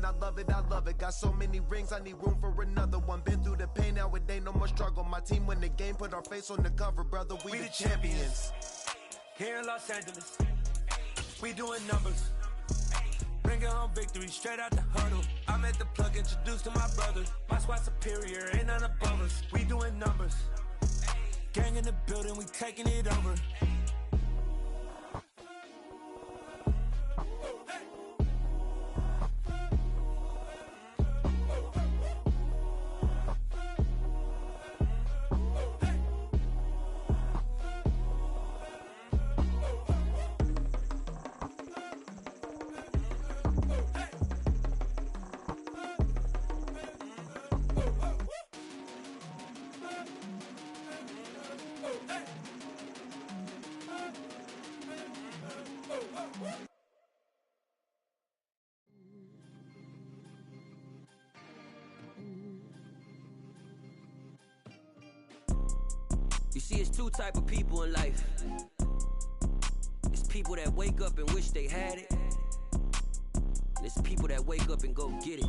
I love it, I love it. Got so many rings, I need room for another one. Been through the pain, now it ain't no more struggle. My team win the game, put our face on the cover, brother. We the champions. Here in Los Angeles, we doing numbers. Bringing home victory straight out the huddle. I'm at the plug, introduced to my brothers. My squad superior, ain't none above us. We doing numbers. Gang in the building, we taking it over. You see, it's two type of people in life. It's people that wake up and wish they had it. And it's people that wake up and go get it.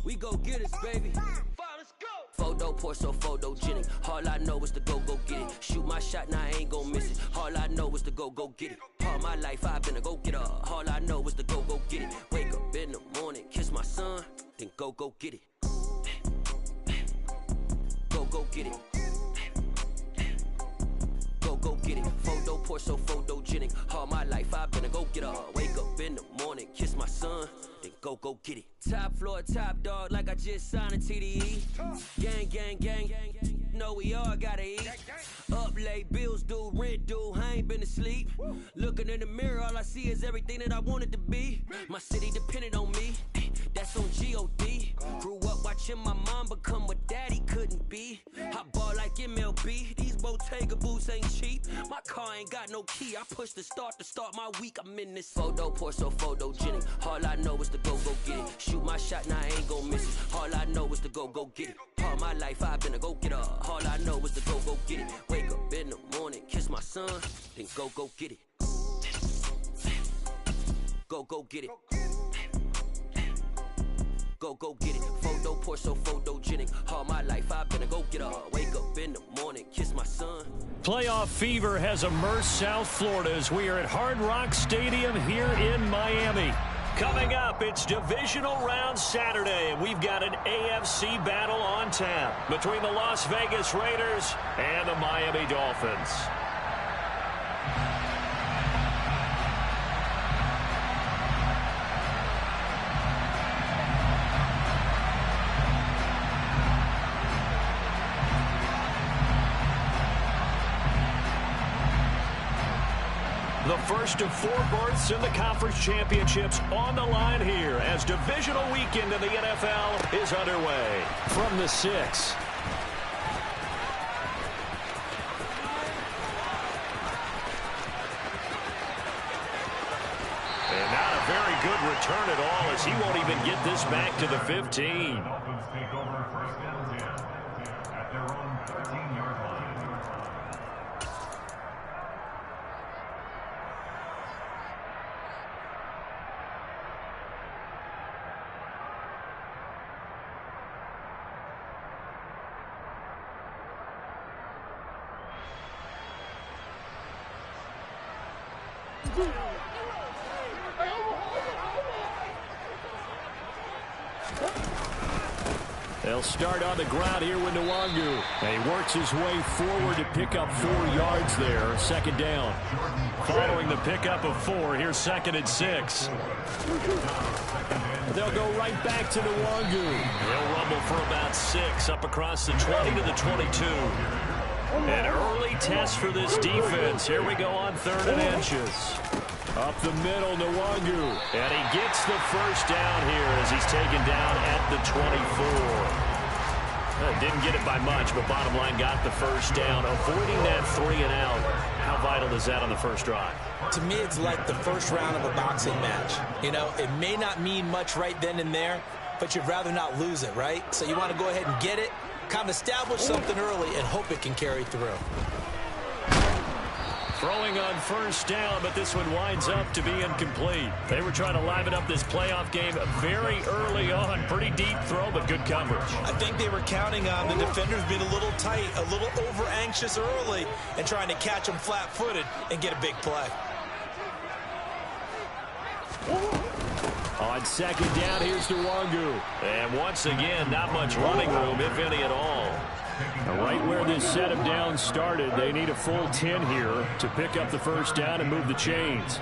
We go get it, baby. Let's go. Photo pour so photogenic. All I know is to go get it. Shoot my shot, now I ain't gon' miss it. All I know is to go get it. All my life I've been a go-getter. All I know is to go get it. Wake up in the morning, kiss my son, then go get it. Go get it. Go get it. Photo pour so photogenic. All my life I've been a go-getter. Wake up in the morning, kiss my son, then go get it. Top floor, top dog, like I just signed a TDE. Gang. Know we all gotta eat. Up late, bills due, rent due, I ain't been asleep. Looking in the mirror, all I see is everything that I wanted to be. My city depended on me, that's on G.O.D. Grew up watching my mom become what daddy couldn't be. I ball like MLB, these Bottega boots ain't cheap. My car ain't got no key, I push the start to start my week. I'm in this photo pour so photogenic. All I know is to go get it. Shoot my shot, now I ain't gon' miss it. All I know is to go get it. All my life I've been a go-getter. All I know is to go get it. Wake up in the morning, kiss my son, then go get it. Go get it. Go get it. Photo pour so photogenic. All my life I've been a go-getter. Wake up in the morning, kiss my son. Playoff fever has immersed South Florida as we are at Hard Rock Stadium here in Miami. Coming up, it's divisional round Saturday, and we've got an AFC battle on tap between the Las Vegas Raiders and the Miami Dolphins. The first of four berths in the conference championships on the line here as divisional weekend in the NFL is underway. From the 6. And not a very good return at all as he won't even get this back to the 15. They'll start on the ground here with Nwangu. And he works his way forward to pick up 4 yards there. Second down. Following the pickup of 4, here's 2nd and 6. They'll go right back to Nwangu. He'll rumble for about 6 up across the 20 to the 22. An early test for this defense. Here we go on 3rd and inches. Up the middle, Nwangu. And he gets the first down here as he's taken down at the 24. Didn't get it by much, but bottom line got the first down. Avoiding that 3 and out. How vital is that on the first drive? To me, it's like the first round of a boxing match. You know, it may not mean much right then and there, but you'd rather not lose it, right? So you want to go ahead and get it, kind of establish something early, and hope it can carry through. Throwing on first down, but this one winds up to be incomplete. They were trying to liven up this playoff game very early on. Pretty deep throw, but good coverage. I think they were counting on the defenders being a little tight, a little over-anxious early, and trying to catch them flat-footed and get a big play. On second down, here's Nwangu. And once again, not much running room, if any at all. Right where this set of downs started, they need a full 10 here to pick up the first down and move the chains.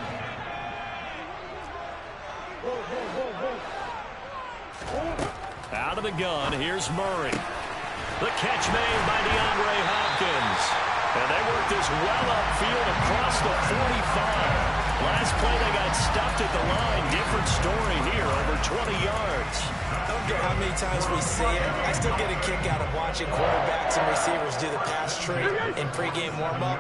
Out of the gun, here's Murray. The catch made by DeAndre Hopkins. And they work this well upfield across the 45. Last play, they got stuffed at the line. Different story here, over 20 yards. I don't care how many times we see it. I still get a kick out of watching quarterbacks and receivers do the pass tree in pregame warm-up.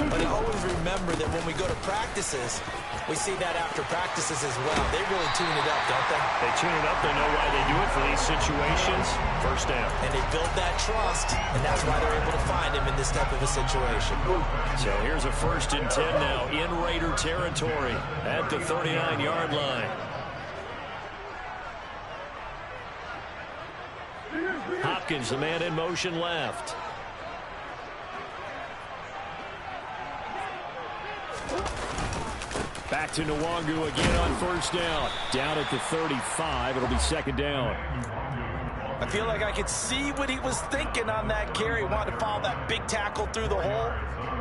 But I always remember that when we go to practices, we see that after practices as well. They really tune it up, don't they? They tune it up. They know why they do it for these situations. First down. And they build that trust, and that's why they're able to find him in this type of a situation. So here's a 1st and 10 now in Raider territory at the 39-yard line. Hopkins, the man in motion left. Back to Nwangu again on first down. Down at the 35. It'll be second down. I feel like I could see what he was thinking on that carry. Wanted to follow that big tackle through the hole.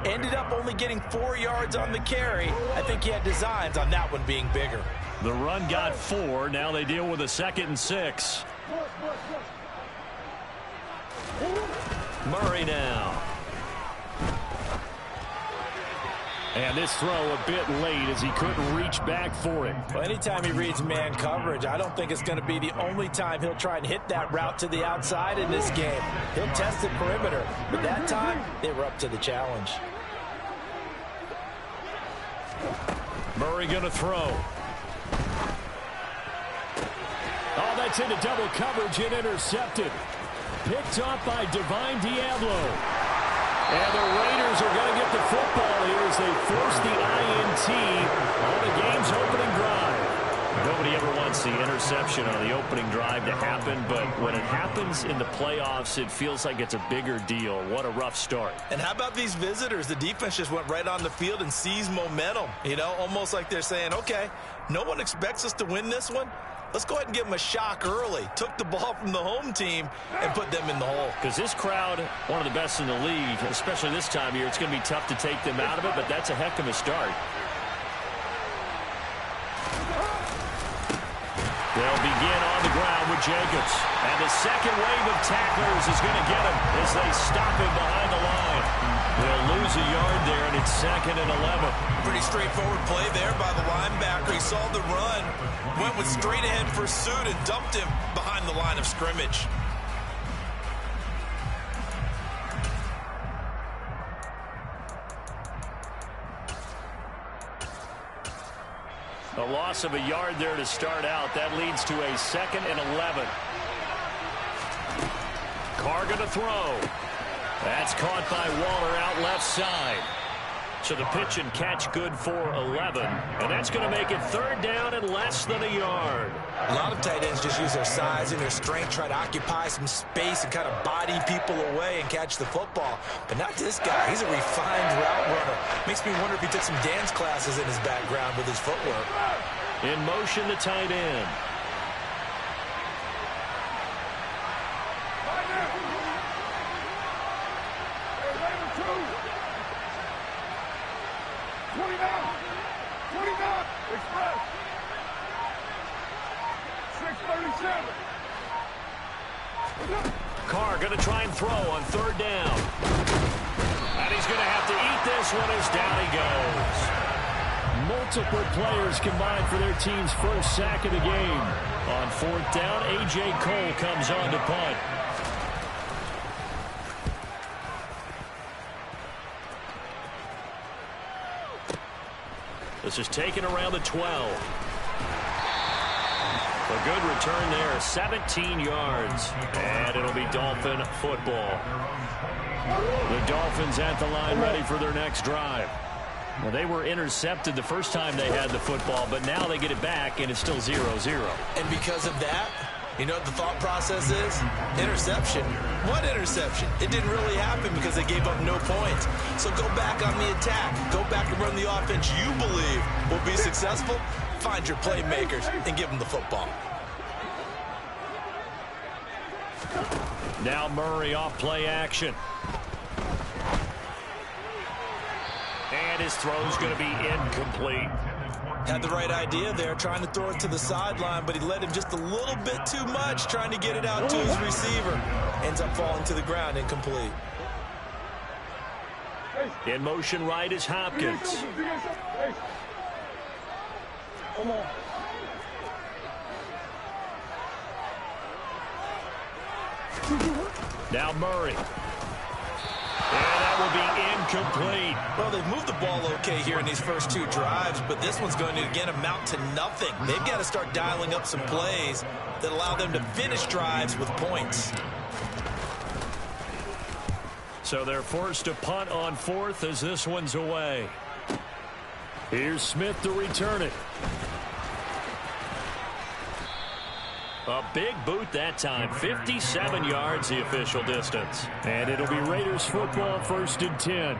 Ended up only getting 4 yards on the carry. I think he had designs on that one being bigger. The run got 4. Now they deal with a 2nd and 6. Murray now. And this throw a bit late as he couldn't reach back for it. Well, anytime he reads man coverage, I don't think it's going to be the only time he'll try and hit that route to the outside in this game. He'll test the perimeter, but that time they were up to the challenge. Murray going to throw. Oh, that's into double coverage and intercepted. Picked up by Divine Diablo. And the Raiders are going to get the football here as they force the INT on the game's opening drive. Nobody ever wants the interception on the opening drive to happen, but when it happens in the playoffs, it feels like it's a bigger deal. What a rough start. And how about these visitors? The defense just went right on the field and seized momentum. You know, almost like they're saying, okay, no one expects us to win this one. Let's go ahead and give them a shock early. Took the ball from the home team and put them in the hole. Because this crowd, one of the best in the league, especially this time of year, it's going to be tough to take them out of it, but that's a heck of a start. They'll begin on the ground with Jacobs. And the second wave of tacklers is going to get him as they stop him behind the line. They'll lose a yard there, and it's 2nd and 11. Pretty straightforward play there by the linebacker. He saw the run, went with straight-ahead pursuit, and dumped him behind the line of scrimmage. A loss of a yard there to start out. That leads to a 2nd and 11. Carr going to throw. That's caught by Waller out left side. So the pitch and catch good for 11. And that's going to make it 3rd down and less than a yard. A lot of tight ends just use their size and their strength, try to occupy some space and kind of body people away and catch the football. But not this guy. He's a refined route runner. Makes me wonder if he took some dance classes in his background with his footwork. In motion, the tight end. Carr going to try and throw on 3rd down. And he's going to have to eat this one as down he goes. Multiple players combined for their team's first sack of the game. On 4th down, A.J. Cole comes on to punt. This is taken around the 12. A good return there, 17 yards. And it'll be Dolphin football. The Dolphins at the line ready for their next drive. Well, they were intercepted the first time they had the football, but now they get it back, and it's still 0-0. And because of that, you know what the thought process is? Interception. What interception? It didn't really happen because they gave up no points. So go back on the attack. Go back and run the offense you believe will be successful. Find your playmakers and give them the football. Now Murray off play action. And his throw's going to be incomplete. Had the right idea there, trying to throw it to the sideline, but he led him just a little bit too much, trying to get it out to his receiver. Ends up falling to the ground, incomplete. In motion right is Hopkins. Now Murray. And that will be incomplete. Well, they've moved the ball okay here in these first two drives, but this one's going to, again, amount to nothing. They've got to start dialing up some plays that allow them to finish drives with points. So they're forced to punt on fourth as this one's away. Here's Smith to return it. A big boot that time. 57 yards the official distance. And it'll be Raiders football, 1st and 10.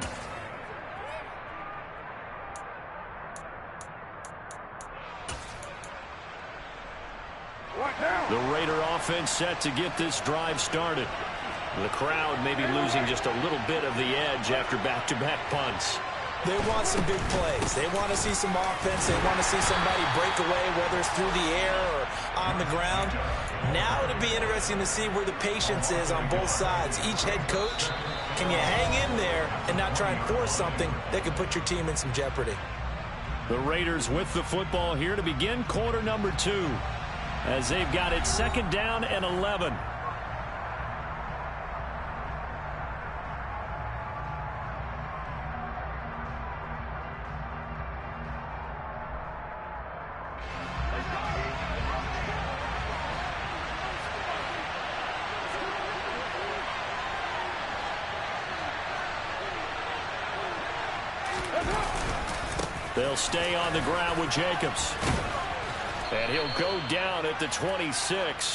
The Raider offense set to get this drive started. The crowd may be losing just a little bit of the edge after back-to-back punts. They want some big plays. They want to see some offense. They want to see somebody break away, whether it's through the air or on the ground. Now it'll be interesting to see where the patience is on both sides. Each head coach, can you hang in there and not try and force something that could put your team in some jeopardy? The Raiders with the football here to begin quarter number 2, as they've got it 2nd down and 11. They'll stay on the ground with Jacobs. And he'll go down at the 26,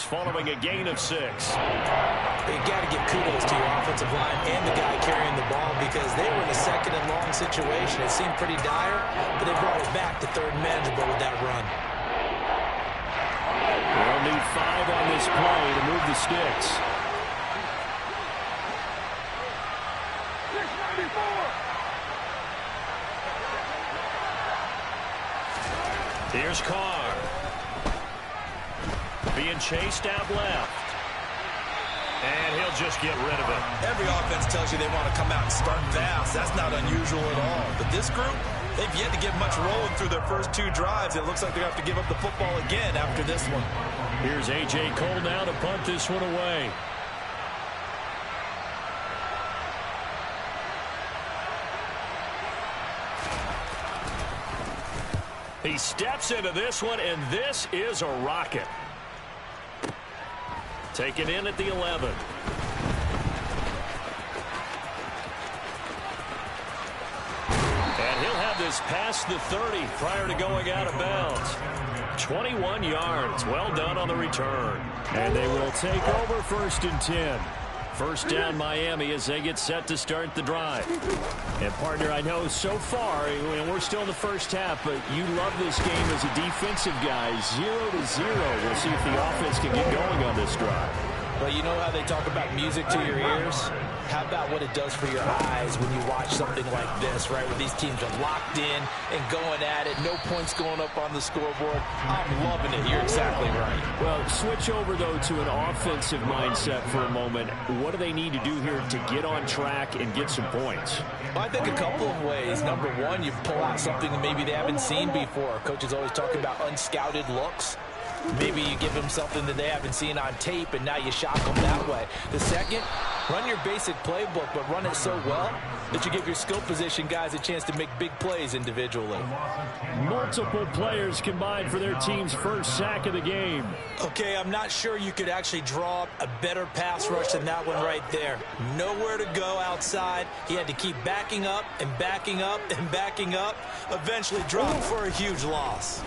following a gain of 6. You got to give kudos to your offensive line and the guy carrying the ball, because they were in a 2nd and long situation. It seemed pretty dire, but they brought it back to 3rd and manageable with that run. They'll need 5 on this play to move the sticks. 694. Here's Carr. Being chased out left. And he'll just get rid of it. Every offense tells you they want to come out and start fast. That's not unusual at all. But this group, they've yet to get much rolling through their first 2 drives. It looks like they're going to have to give up the football again after this one. Here's A.J. Cole now to punt this one away. He steps into this one, and this is a rocket. Taken in at the 11. And he'll have this past the 30 prior to going out of bounds. 21 yards. Well done on the return. And they will take over 1st and 10. First down Miami as they get set to start the drive. And partner, I know so far, we're still in the first half, but you love this game as a defensive guy. 0-0. We'll see if the offense can get going on this drive. Well, you know how they talk about music to your ears? How about what it does for your eyes when you watch something like this, right? Where these teams are locked in and going at it. No points going up on the scoreboard. I'm loving it. You're exactly right. Well, switch over, though, to an offensive mindset for a moment. What do they need to do here to get on track and get some points? Well, I think a couple of ways. Number one, you pull out something that maybe they haven't seen before. Coaches always talk about unscouted looks. Maybe you give them something that they haven't seen on tape, and now you shock them that way. The second, Run your basic playbook, but run it so well that you give your skill position guys a chance to make big plays individually. Multiple players combined for their team's first sack of the game. Okay, I'm not sure you could actually draw up a better pass rush than that one right there. Nowhere to go outside. He had to keep backing up and backing up and backing up. Eventually dropped for a huge loss.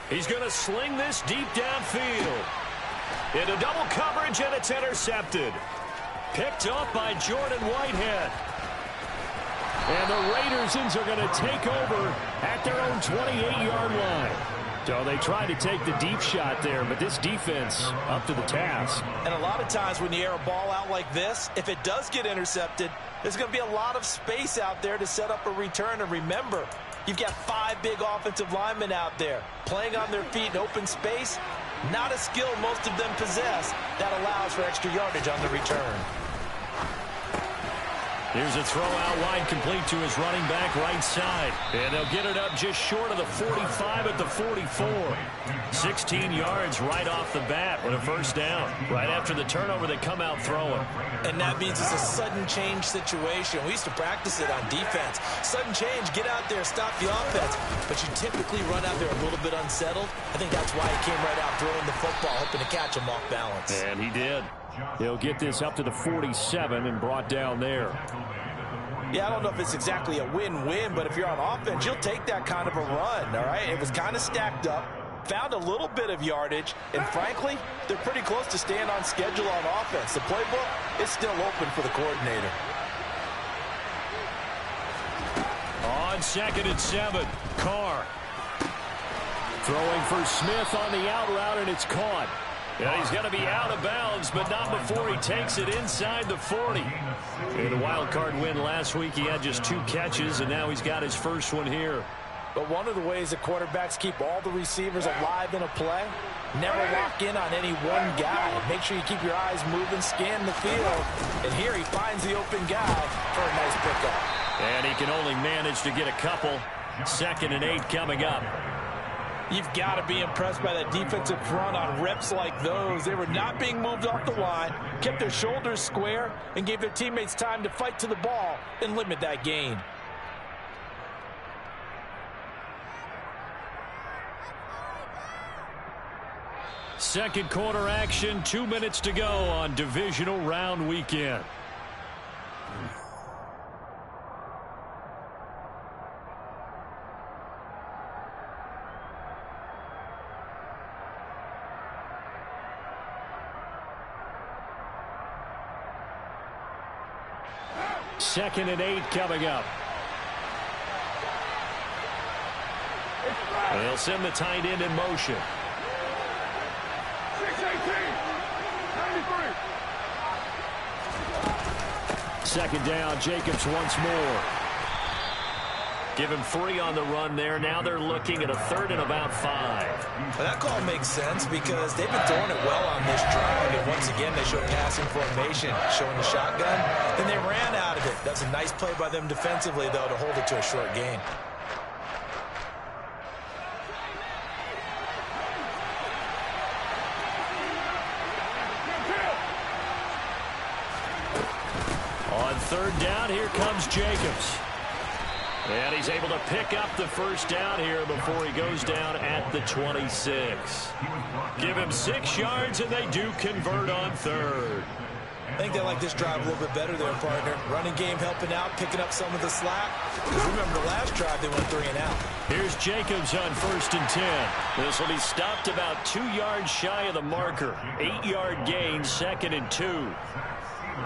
He's going to sling this deep downfield. Into double coverage, and it's intercepted. Picked off by Jordan Whitehead. And the Raiders are going to take over at their own 28-yard line. So they tried to take the deep shot there, but this defense up to the task. And a lot of times when you air a ball out like this, if it does get intercepted, there's going to be a lot of space out there to set up a return. And remember, you've got 5 big offensive linemen out there playing on their feet in open space. Not a skill most of them possess that allows for extra yardage on the return. Here's a throw out wide, complete to his running back right side. And they'll get it up just short of the 45 at the 44. 16 yards right off the bat with a first down. Right after the turnover, they come out throwing. And that means it's a sudden change situation. We used to practice it on defense. Sudden change, get out there, stop the offense. But you typically run out there a little bit unsettled. I think that's why he came right out throwing the football, hoping to catch him off balance. And he did. He'll get this up to the 47 and brought down there. Yeah, I don't know if it's exactly a win-win, but if you're on offense, you'll take that kind of a run, all right? It was kind of stacked up, found a little bit of yardage, and frankly, they're pretty close to staying on schedule on offense. The playbook is still open for the coordinator. On 2nd and 7, Carr. Throwing for Smith on the out route, and it's caught. Yeah, he's going to be out of bounds, but not before he takes it inside the 40. In the wild card win last week, he had just 2 catches, and now he's got his first one here. But one of the ways that quarterbacks keep all the receivers alive in a play, never lock in on any one guy. Make sure you keep your eyes moving, scan the field. And here he finds the open guy for a nice pickup. And he can only manage to get a couple. 2nd and 8 coming up. You've got to be impressed by that defensive front on reps like those. They were not being moved off the line, kept their shoulders square, and gave their teammates time to fight to the ball and limit that gain. Second quarter action, 2 minutes to go on divisional round weekend. Second and 8 coming up. And they'll send the tight end in motion. 2nd down, Jacobs once more. Give him 3 on the run there. Now they're looking at a 3rd and about 5. Well, that call makes sense because they've been throwing it well on this drive. And once again, they show passing formation, showing the shotgun. Then they ran out of it. That's a nice play by them defensively, though, to hold it to a short gain. On 3rd down, here comes Jacobs. And he's able to pick up the first down here before he goes down at the 26. Give him 6 yards, and they do convert on 3rd. I think they like this drive a little bit better there, partner. Running game helping out, picking up some of the slack. Because remember, the last drive, they went 3 and out. Here's Jacobs on 1st and 10. This will be stopped about 2 yards shy of the marker. 8-yard gain, 2nd and 2.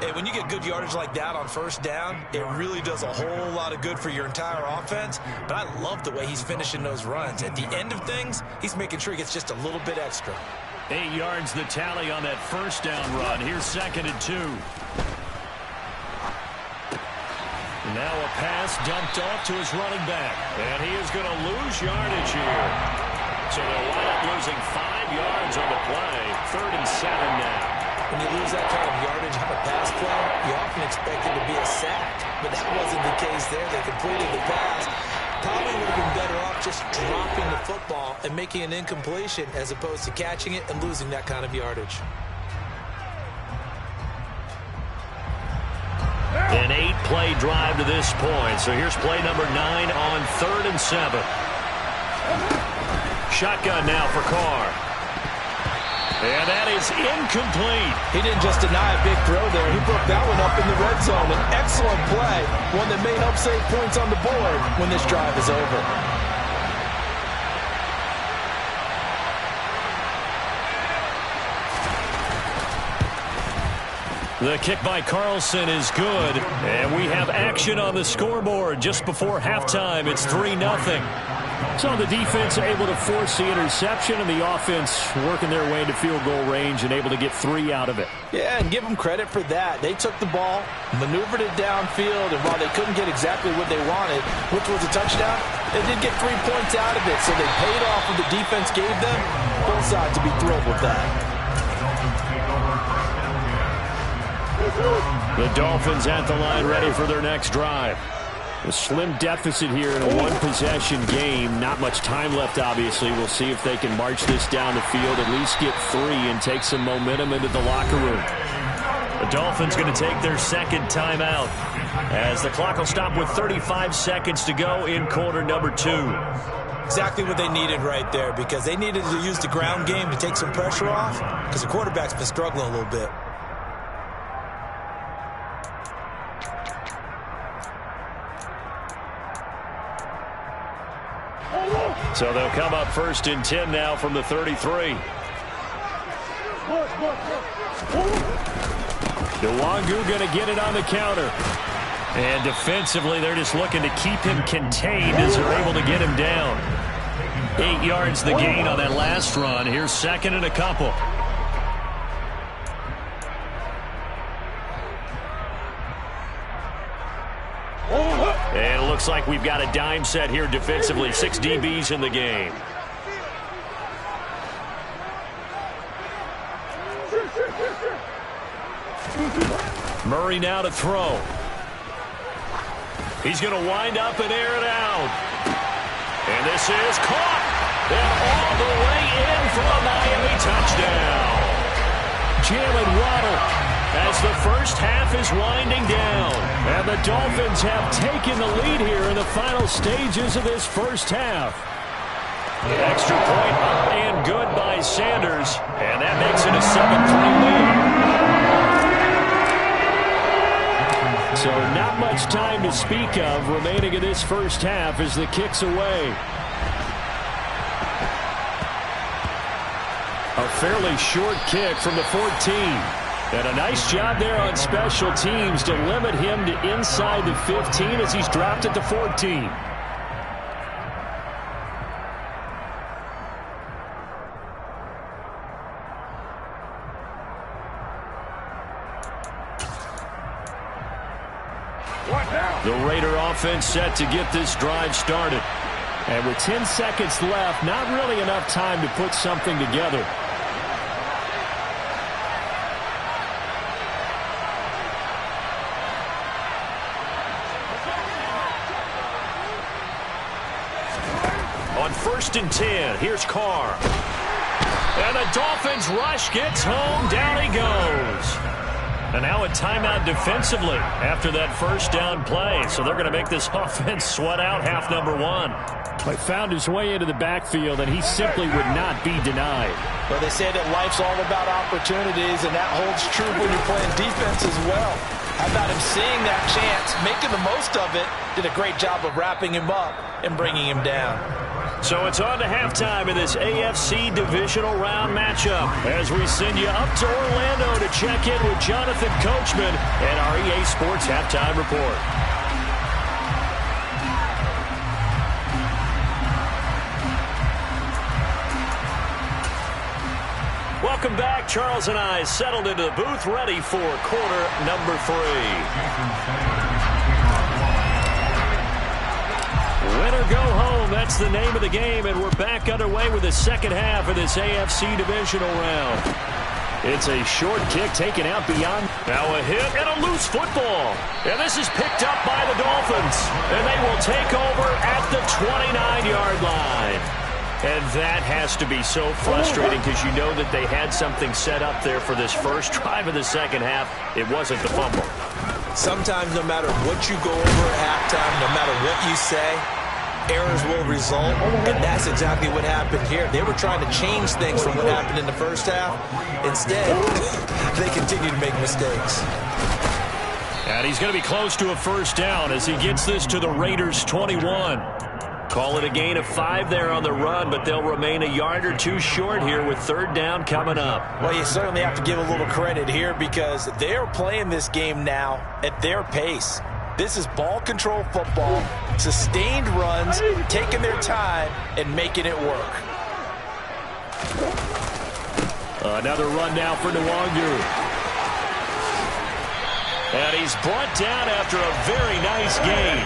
Hey, when you get good yardage like that on 1st down, it really does a whole lot of good for your entire offense. But I love the way he's finishing those runs. At the end of things, he's making sure he gets just a little bit extra. 8 yards the tally on that 1st down run. Here's 2nd and 2. Now a pass dumped off to his running back. And he is going to lose yardage here. So they'll wind up losing 5 yards on the play. 3rd and 7 now. When you lose that kind of yardage on a pass play, you often expect it to be a sack. But that wasn't the case there. They completed the pass. Probably would have been better off just dropping the football and making an incompletion as opposed to catching it and losing that kind of yardage. An 8-play drive to this point. So here's play number 9 on 3rd and 7. Shotgun now for Carr. And that is incomplete. He didn't just deny a big throw there. He broke that one up in the red zone. An excellent play. One that may help save points on the board when this drive is over. The kick by Carlson is good. And we have action on the scoreboard just before halftime. It's 3-0. So the defense able to force the interception, and the offense working their way to field goal range and able to get 3 out of it. Yeah, and give them credit for that. They took the ball, maneuvered it downfield, and while they couldn't get exactly what they wanted, which was a touchdown, they did get 3 points out of it, so they paid off what the defense gave them. Both sides will be thrilled with that. The Dolphins at the line ready for their next drive. A slim deficit here in a one-possession game. Not much time left, obviously. We'll see if they can march this down the field, at least get 3, and take some momentum into the locker room. The Dolphins going to take their second timeout as the clock will stop with 35 seconds to go in quarter number 2. Exactly what they needed right there, because they needed to use the ground game to take some pressure off, because the quarterback's been struggling a little bit. So they'll come up 1st and 10 now from the 33. Nwangu going to get it on the counter. And defensively, they're just looking to keep him contained as they're able to get him down. 8 yards the gain on that last run. Here's 2nd and a couple. And it looks like we've got a dime set here defensively. 6 DBs in the game. Murray now to throw. He's going to wind up and air it out. And this is caught. And all the way in for a Miami touchdown. Jalen Waddle as the first half is winding down. And the Dolphins have taken the lead here in the final stages of this first half. Extra point up and good by Sanders. And that makes it a 7-3 lead. So not much time to speak of remaining in this first half as the kick's away. A fairly short kick from the 14. And a nice job there on special teams to limit him to inside the 15 as he's dropped at the 14. The Raider offense set to get this drive started. And with 10 seconds left, not really enough time to put something together. On 1st and 10, here's Carr. And the Dolphins rush gets home. Down he goes. And now a timeout defensively after that first down play. So they're going to make this offense sweat out half number 1. But found his way into the backfield, and he simply would not be denied. Well, they say that life's all about opportunities, and that holds true when you're playing defense as well. How about him seeing that chance, making the most of it, did a great job of wrapping him up and bringing him down. So it's on to halftime in this AFC divisional round matchup as we send you up to Orlando to check in with Jonathan Coachman and our EA Sports Halftime Report. Welcome back. Charles and I settled into the booth ready for quarter number 3. Win or go home, that's the name of the game, and we're back underway with the second half of this AFC divisional round. It's a short kick taken out beyond. Now a hit and a loose football. And this is picked up by the Dolphins, and they will take over at the 29-yard line. And that has to be so frustrating because you know that they had something set up there for this first drive of the second half. It wasn't the fumble. Sometimes no matter what you go over at halftime, no matter what you say, errors will result, and that's exactly what happened here. They were trying to change things from what happened in the first half. Instead, they continue to make mistakes. And he's going to be close to a first down as he gets this to the Raiders' 21. Call it a gain of 5 there on the run, but they'll remain a yard or two short here with third down coming up. Well, you certainly have to give a little credit here because they're playing this game now at their pace. This is ball control football, sustained runs, taking their time, and making it work. Another run now for Nwangu. And he's brought down after a very nice gain.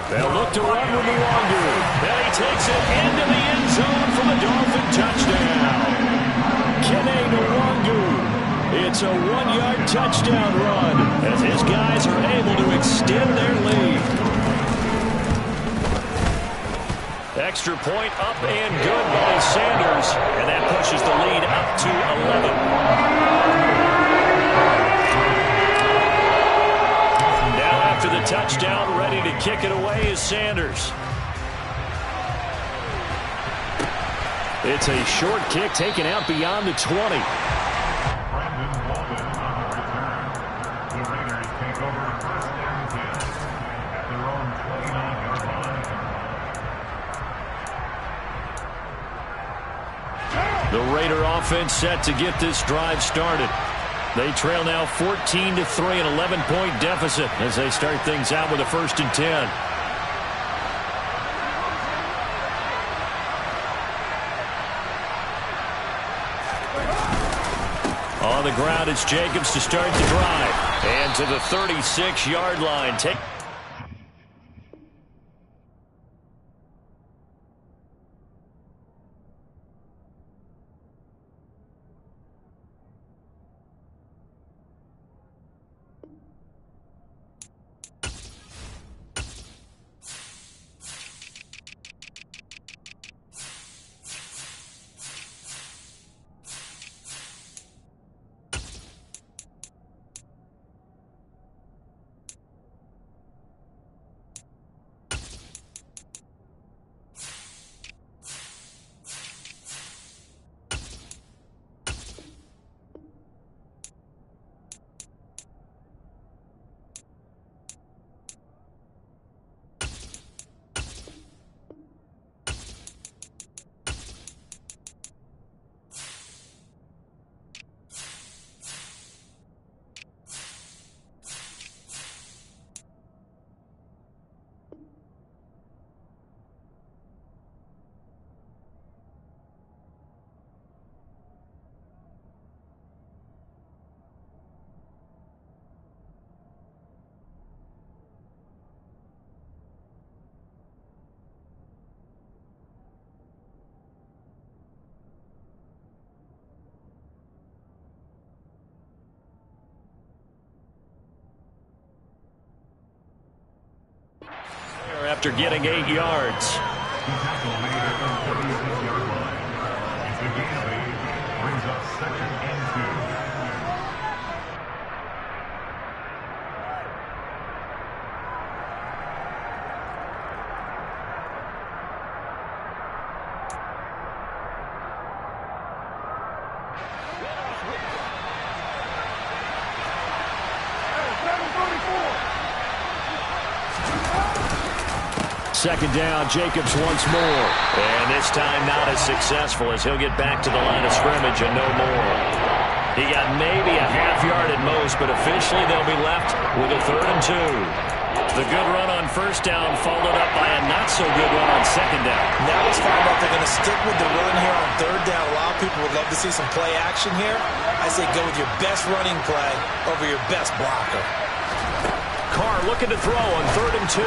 They'll look to run with Nwangu. Then he takes it into the end zone for the Dolphin touchdown. Kene Nwangu. It's a 1-yard touchdown run as his guys are able to extend their lead. Extra point up and good by Sanders, and that pushes the lead up to 11. Now after the touchdown, ready to kick it away is Sanders. It's a short kick taken out beyond the 20. The Raider offense set to get this drive started. They trail now 14-3, an 11-point deficit as they start things out with a 1st and 10. On the ground, it's Jacobs to start the drive. And to the 36-yard line. After getting 8 yards. Brings up 2nd and 2. Second down, Jacobs once more. And this time not as successful as he'll get back to the line of scrimmage and no more. He got maybe a half yard at most, but officially they'll be left with a 3rd and 2. The good run on first down followed up by a not-so-good run on second down. Now let's find out if they're going to stick with the run here on 3rd down. A lot of people would love to see some play action here. I say go with your best running play over your best blocker. Carr looking to throw on 3rd and 2.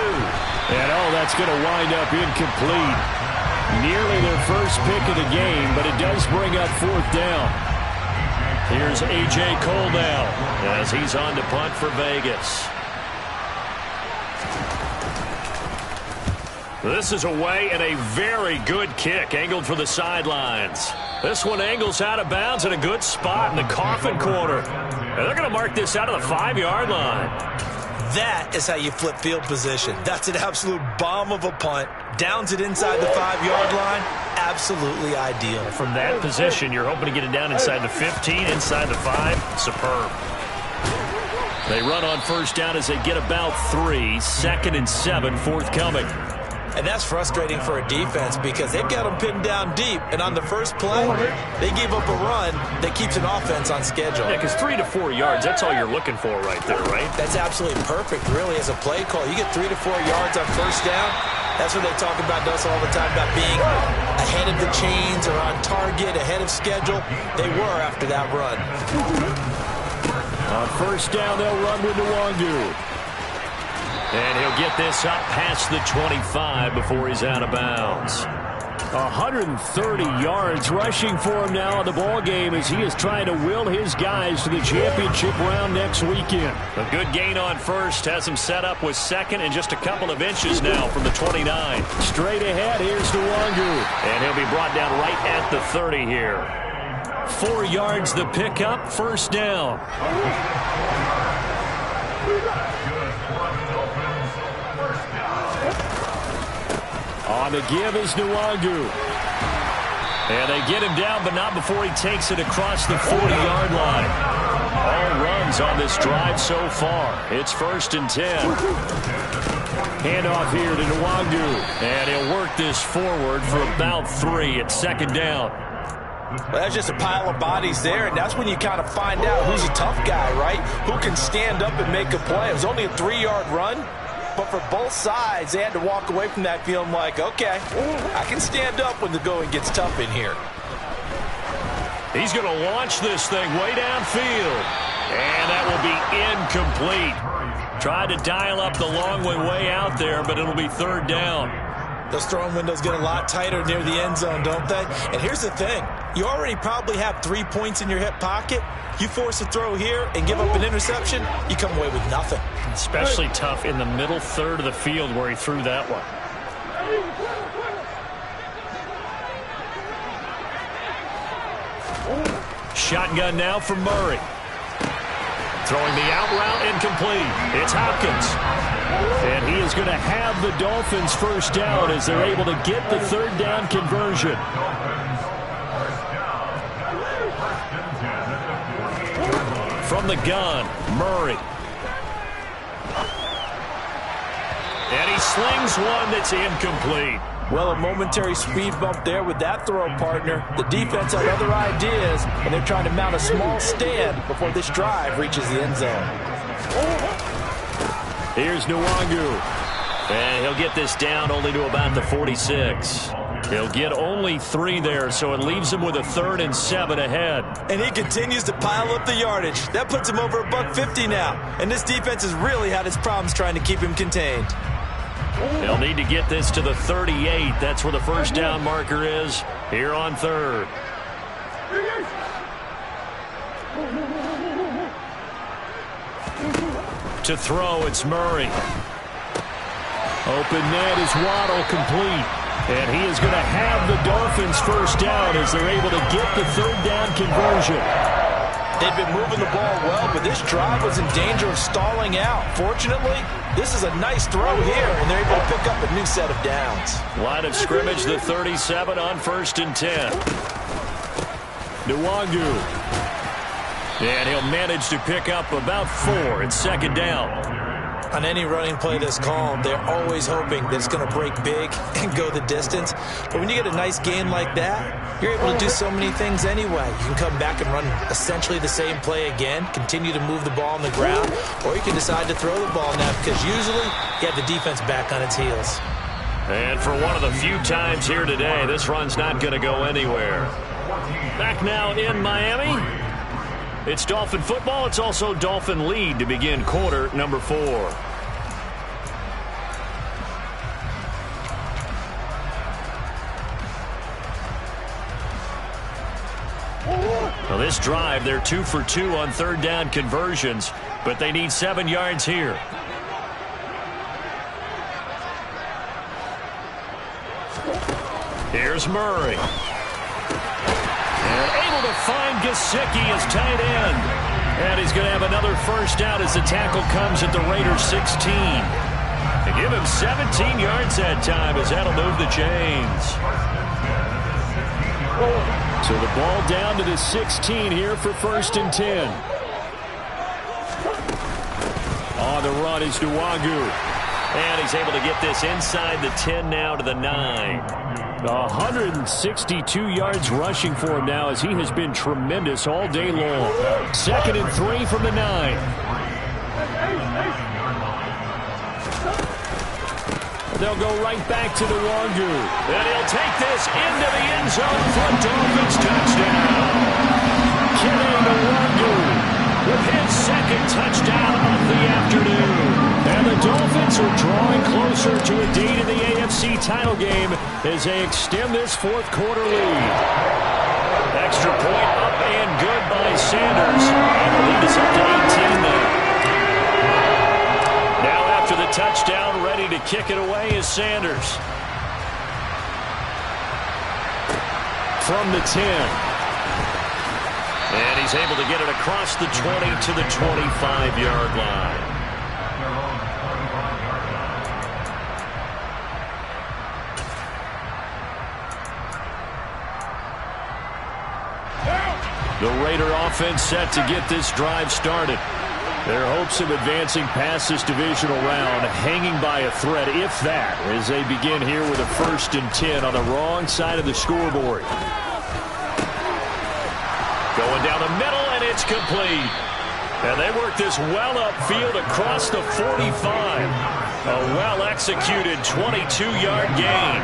And that's going to wind up incomplete. Nearly their first pick of the game, but it does bring up 4th down. Here's A.J. Cole now as he's on to punt for Vegas. This is away and a very good kick, angled for the sidelines. This one angles out of bounds in a good spot in the coffin corner. And they're going to mark this out of the 5-yard line. That is how you flip field position. That's an absolute bomb of a punt. Downs it inside the 5-yard line. Absolutely ideal. From that position, you're hoping to get it down inside the 15, inside the 5. Superb. They run on first down as they get about 3. 2nd and 7 forthcoming. And that's frustrating for a defense because they've got them pinned down deep. And on the first play, they gave up a run that keeps an offense on schedule. Yeah, because 3 to 4 yards, that's all you're looking for right there, right? That's absolutely perfect, really, as a play call. You get 3 to 4 yards on first down. That's what they talk about us all the time, about being ahead of the chains or on target, ahead of schedule. They were after that run. On first down, they'll run with Nwangu. And he'll get this up past the 25 before he's out of bounds. 130 yards rushing for him now in the ball game as he is trying to will his guys to the championship round next weekend. A good gain on first has him set up with 2nd and just a couple of inches now from the 29. Straight ahead, here's Nwangu. And he'll be brought down right at the 30 here. 4 yards the pickup, first down. On the give is Nwangu. And they get him down, but not before he takes it across the 40-yard line. All runs on this drive so far. It's 1st and 10. Handoff here to Nwangu. And he'll work this forward for about 3 at 2nd down. Well, that's just a pile of bodies there, and that's when you kind of find out who's a tough guy, right? Who can stand up and make a play. It was only a 3-yard run. But for both sides, they had to walk away from that feeling like, okay, I can stand up when the going gets tough in here. He's going to launch this thing way downfield. And that will be incomplete. Tried to dial up the long way out there, but it'll be 3rd down. Those throwing windows get a lot tighter near the end zone, don't they? And here's the thing. You already probably have 3 points in your hip pocket. You force a throw here and give up an interception, you come away with nothing. Especially tough in the middle third of the field where he threw that one. Shotgun now for Murray. Throwing the out route incomplete. It's Hopkins. And he is going to have the Dolphins first down as they're able to get the 3rd down conversion. From the gun, Murray. And he slings one that's incomplete. Well, a momentary speed bump there with that throw, partner. The defense had other ideas, and they're trying to mount a small stand before this drive reaches the end zone. Here's Nwangu. And he'll get this down only to about the 46. He'll get only 3 there, so it leaves him with a 3rd and 7 ahead. And he continues to pile up the yardage. That puts him over $150 now. And this defense has really had its problems trying to keep him contained. They'll need to get this to the 38. That's where the first down marker is here on 3rd. To throw, it's Murray. Open net is Waddle, complete. And he is going to have the Dolphins first down as they're able to get the 3rd down conversion. They've been moving the ball well, but this drive was in danger of stalling out. Fortunately, this is a nice throw here, and they're able to pick up a new set of downs. Line of scrimmage, the 37 on 1st and 10. Nwangu. And he'll manage to pick up about 4 at 2nd down. On any running play that's called, they're always hoping that it's going to break big and go the distance. But when you get a nice game like that, you're able to do so many things anyway. You can come back and run essentially the same play again, continue to move the ball on the ground, or you can decide to throw the ball now because usually you have the defense back on its heels. And for one of the few times here today, this run's not going to go anywhere. Back now in Miami. It's Dolphin football. It's also Dolphin lead to begin quarter number 4. Now this drive, they're 2 for 2 on 3rd down conversions, but they need 7 yards here. Here's Murray. And able to find Gesicki as tight end. And he's going to have another first down as the tackle comes at the Raiders' 16. They give him 17 yards that time as that'll move the chains. So the ball down to the 16 here for 1st and 10. On the run is Nwogu. And he's able to get this inside the 10 now to the 9. 162 yards rushing for him now as he has been tremendous all day long. 2nd and 3 from the 9. They'll go right back to Nwogu. And he'll take this into the end zone for a Dolphins touchdown. Kene Nwogu with his 2nd touchdown of the afternoon. And the Dolphins are drawing closer to a date in the AFC title game as they extend this 4th quarter lead. Extra point up and good by Sanders. And the lead is up to 18 now. Now after the touchdown, ready to kick it away is Sanders. From the 10. And he's able to get it across the 20 to the 25-yard line. The Raider offense set to get this drive started. Their hopes of advancing past this divisional round hanging by a thread, if that, as they begin here with a 1st and 10 on the wrong side of the scoreboard. Going down the middle, and it's complete. And they work this well upfield across the 45. A well-executed 22-yard gain.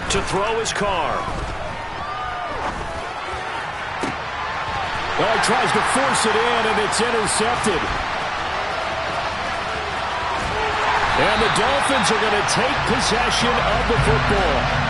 To throw his car. Well, he tries to force it in, and it's intercepted. And the Dolphins are going to take possession of the football.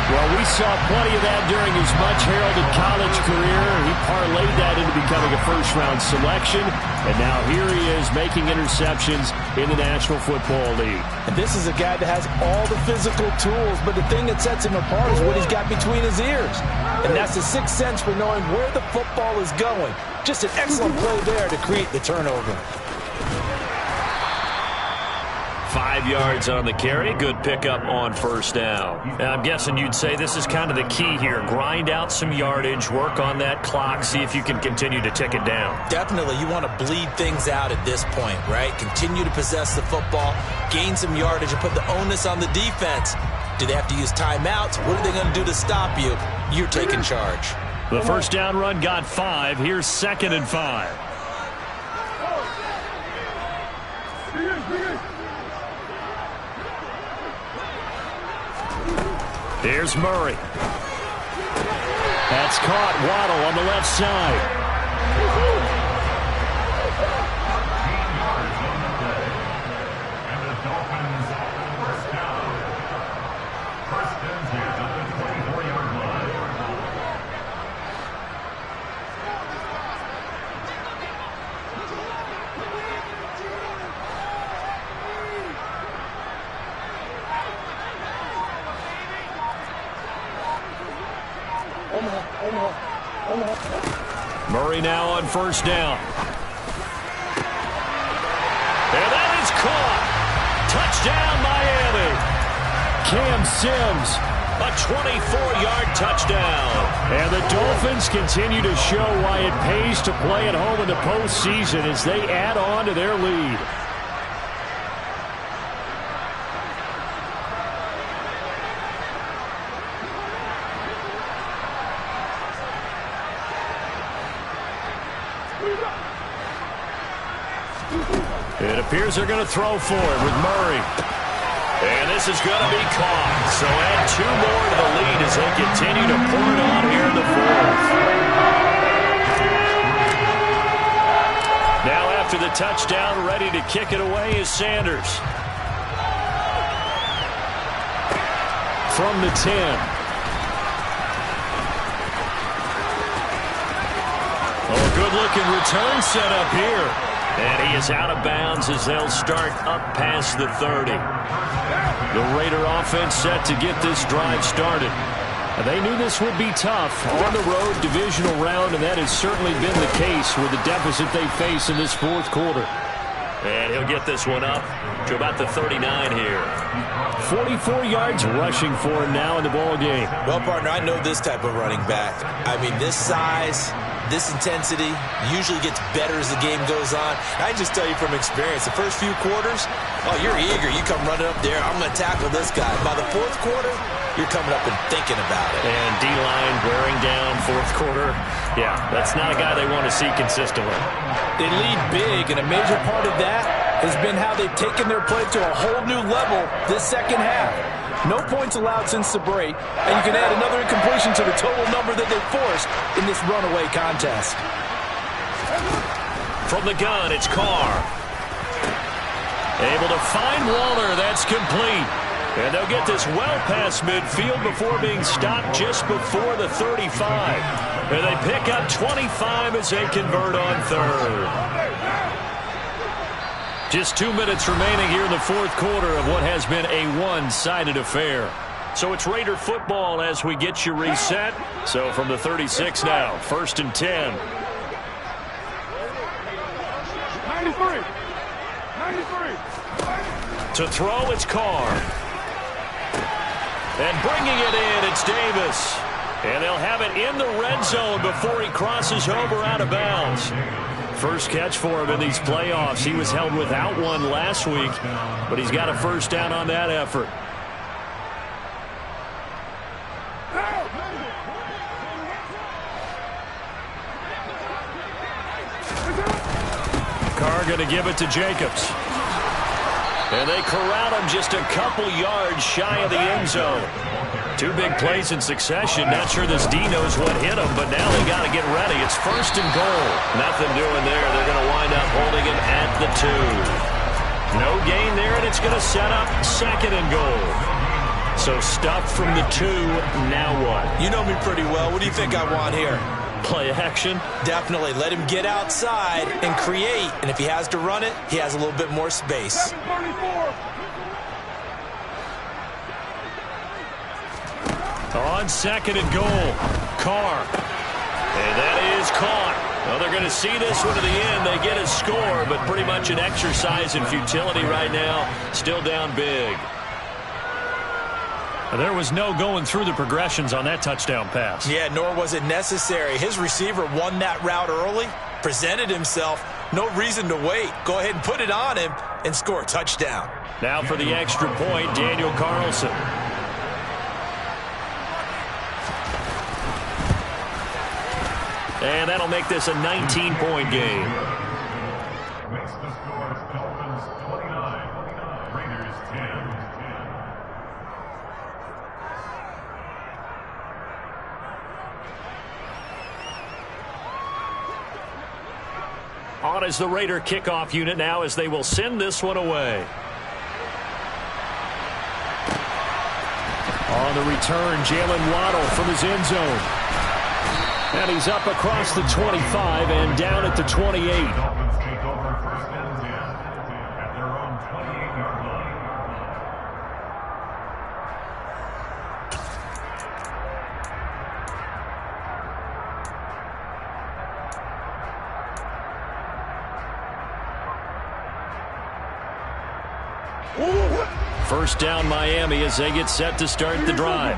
Well, we saw plenty of that during his much-heralded college career. He parlayed that into becoming a first-round selection. And now here he is making interceptions in the National Football League. And this is a guy that has all the physical tools, but the thing that sets him apart is what he's got between his ears. And that's the sixth sense for knowing where the football is going. Just an excellent play there to create the turnover. 5 yards on the carry. Good pickup on first down. And I'm guessing you'd say this is kind of the key here. Grind out some yardage, work on that clock, see if you can continue to tick it down. Definitely. You want to bleed things out at this point, right? Continue to possess the football, gain some yardage, and put the onus on the defense. Do they have to use timeouts? What are they going to do to stop you? You're taking charge. The first down run got 5. Here's 2nd and 5. Here's Murray. That's caught. Waddle on the left side. And the Dolphins first down. First and 10 on the 24-yard line. Murray now on first down. And that is caught. Touchdown, Miami. Cam Sims. A 24-yard touchdown. And the Dolphins continue to show why it pays to play at home in the postseason as they add on to their lead. It appears they're going to throw for it with Murray. And this is going to be caught. So add 2 more to the lead as they continue to pour it on here in the 4th. Now after the touchdown, ready to kick it away is Sanders. From the 10. Oh, a good-looking return set up here. And he is out of bounds as they'll start up past the 30. The Raider offense set to get this drive started. They knew this would be tough on the road, divisional round, and that has certainly been the case with the deficit they face in this fourth quarter. And he'll get this one up to about the 39 here. 44 yards rushing for him now in the ball game. Well, partner, I know this type of running back. I mean, this size, this intensity usually gets better as the game goes on. I just tell you from experience, the first few quarters, oh, you're eager. You come running up there, I'm going to tackle this guy. By the fourth quarter, you're coming up and thinking about it. And D-line wearing down fourth quarter. Yeah, that's not a guy they want to see consistently. They lead big, and a major part of that has been how they've taken their play to a whole new level this second half. No points allowed since the break, and you can add another incompletion to the total number that they forced in this runaway contest. From the gun, it's Carr. Able to find Waller. That's complete. And they'll get this well past midfield before being stopped just before the 35. And they pick up 25 as they convert on third. Just 2 minutes remaining here in the fourth quarter of what has been a one-sided affair. So it's Raider football as we get you reset. So from the 36 now, 1st and 10. 93. To throw, it's Carr. And bringing it in, it's Davis. And they'll have it in the red zone before he crosses over out of bounds. First catch for him in these playoffs. He was held without one last week, but he's got a first down on that effort. Carr going to give it to Jacobs. And they corral him just a couple yards shy of the end zone. Two big plays in succession. Not sure this D knows what hit him, but now they got to get ready. It's 1st and goal. Nothing doing there. They're going to wind up holding him at the 2. No gain there, and it's going to set up 2nd and goal. So stuffed from the 2. Now what? You know me pretty well. What do you think I want here? Play action? Definitely. Let him get outside and create. And if he has to run it, he has a little bit more space. On 2nd and goal, Carr. And that is caught. Well, they're going to see this one to the end. They get a score, but pretty much an exercise in futility right now. Still down big. There was no going through the progressions on that touchdown pass. Yeah, nor was it necessary. His receiver won that route early, presented himself. No reason to wait. Go ahead and put it on him and score a touchdown. Now for the extra point, Daniel Carlson. And that'll make this a 19-point game. Makes the score Dolphins 29, Raiders 10. On is the Raider kickoff unit now as they will send this one away. On the return, Jalen Waddle from his end zone. And he's up across the 25 and down at the 28. Dolphins take over 1st and 10 at their own 28-yard line. First down Miami as they get set to start the drive.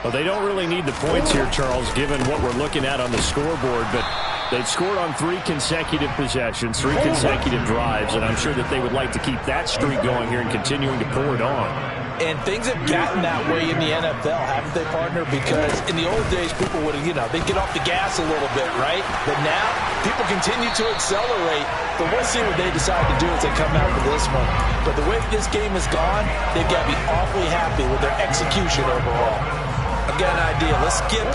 Well, they don't really need the points here, Charles, given what we're looking at on the scoreboard, but they've scored on 3 consecutive possessions, 3 consecutive drives, and I'm sure that they would like to keep that streak going here and continuing to pour it on. And things have gotten that way in the NFL, haven't they, partner? Because in the old days, people would, they'd get off the gas a little bit, right? But now, people continue to accelerate. But we'll see what they decide to do as they come out for this one. But the way this game has gone, they've got to be awfully happy with their execution overall. I've got an idea. Let's skip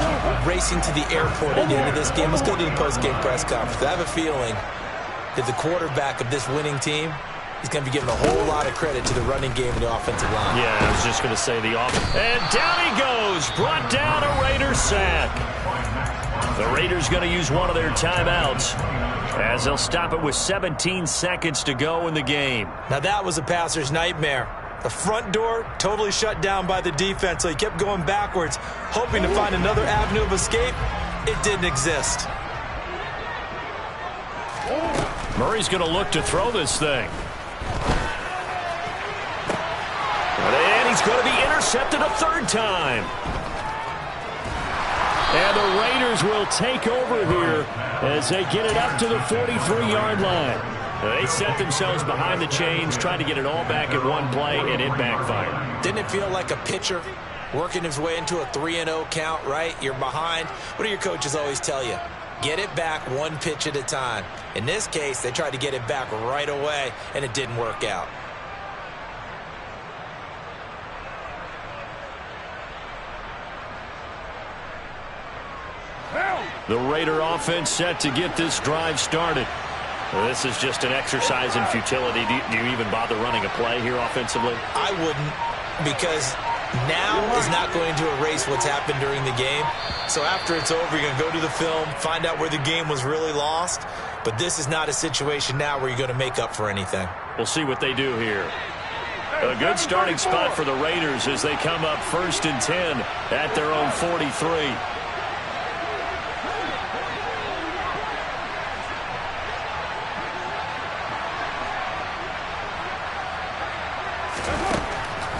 racing to the airport at the end of this game. Let's go to the post-game press conference. I have a feeling that the quarterback of this winning team is going to be giving a whole lot of credit to the running game and the offensive line. Yeah, I was just going to say the offense. And down he goes. Brought down a Raider sack. The Raiders going to use one of their timeouts as they'll stop it with 17 seconds to go in the game. Now that was a passer's nightmare. The front door totally shut down by the defense, so he kept going backwards, hoping to find another avenue of escape. It didn't exist. Murray's going to look to throw this thing. And he's going to be intercepted a third time. And the Raiders will take over here as they get it up to the 43-yard line. They set themselves behind the chains, trying to get it all back in one play, and it backfired. Didn't it feel like a pitcher working his way into a 3-0 count, right? You're behind. What do your coaches always tell you? Get it back one pitch at a time. In this case, they tried to get it back right away, and it didn't work out. The Raider offense set to get this drive started. This is just an exercise in futility. Do you even bother running a play here offensively? I wouldn't, because now is not going to erase what's happened during the game. So after it's over, you're going to go to the film, find out where the game was really lost. But this is not a situation now where you're going to make up for anything. We'll see what they do here. A good starting spot for the Raiders as they come up 1st and 10 at their own 43.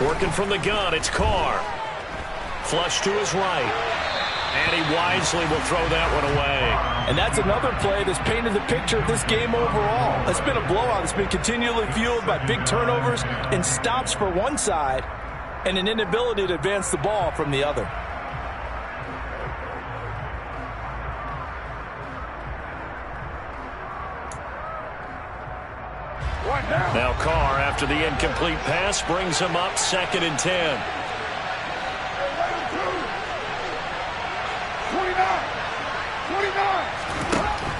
Working from the gun, it's Carr. Flush to his right. And he wisely will throw that one away. And that's another play that's painted the picture of this game overall. It's been a blowout. It's been continually fueled by big turnovers and stops for one side and an inability to advance the ball from the other. Now Carr, after the incomplete pass, brings him up 2nd and 10.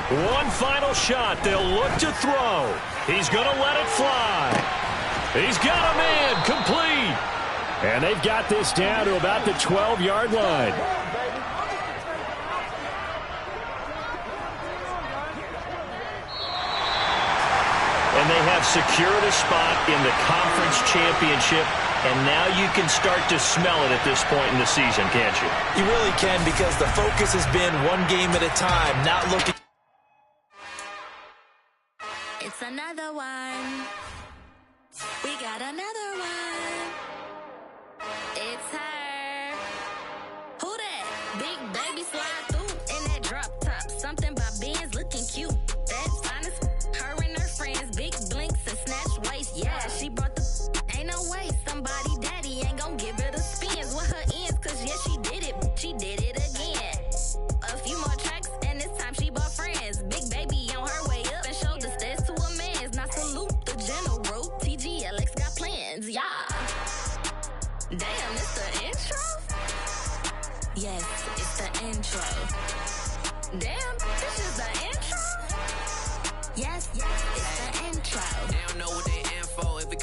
29. One final shot. They'll look to throw. He's going to let it fly. He's got a man complete. And they've got this down to about the 12-yard line. And they have secured a spot in the conference championship, and now you can start to smell it at this point in the season, can't you? You really can, because the focus has been one game at a time, not looking. It's another one. We got another one. It's her. Who that? Big baby slide through in that drop top. Something by Benz looking cute. That's honest. Her and her friends, big blinks and snatch waist. Yeah, she brought the ain't no way. Somebody daddy ain't gon' give her the spins with her ends. Cause yeah, she did it. She did it again. A few more tracks and this time she bought friends. Big baby on her way up and showed the stairs to a man's. Now salute the general. TGLX got plans. Yeah. Damn, it's the intro? Yes, it's the intro. Damn, this is the intro? Yes, it's the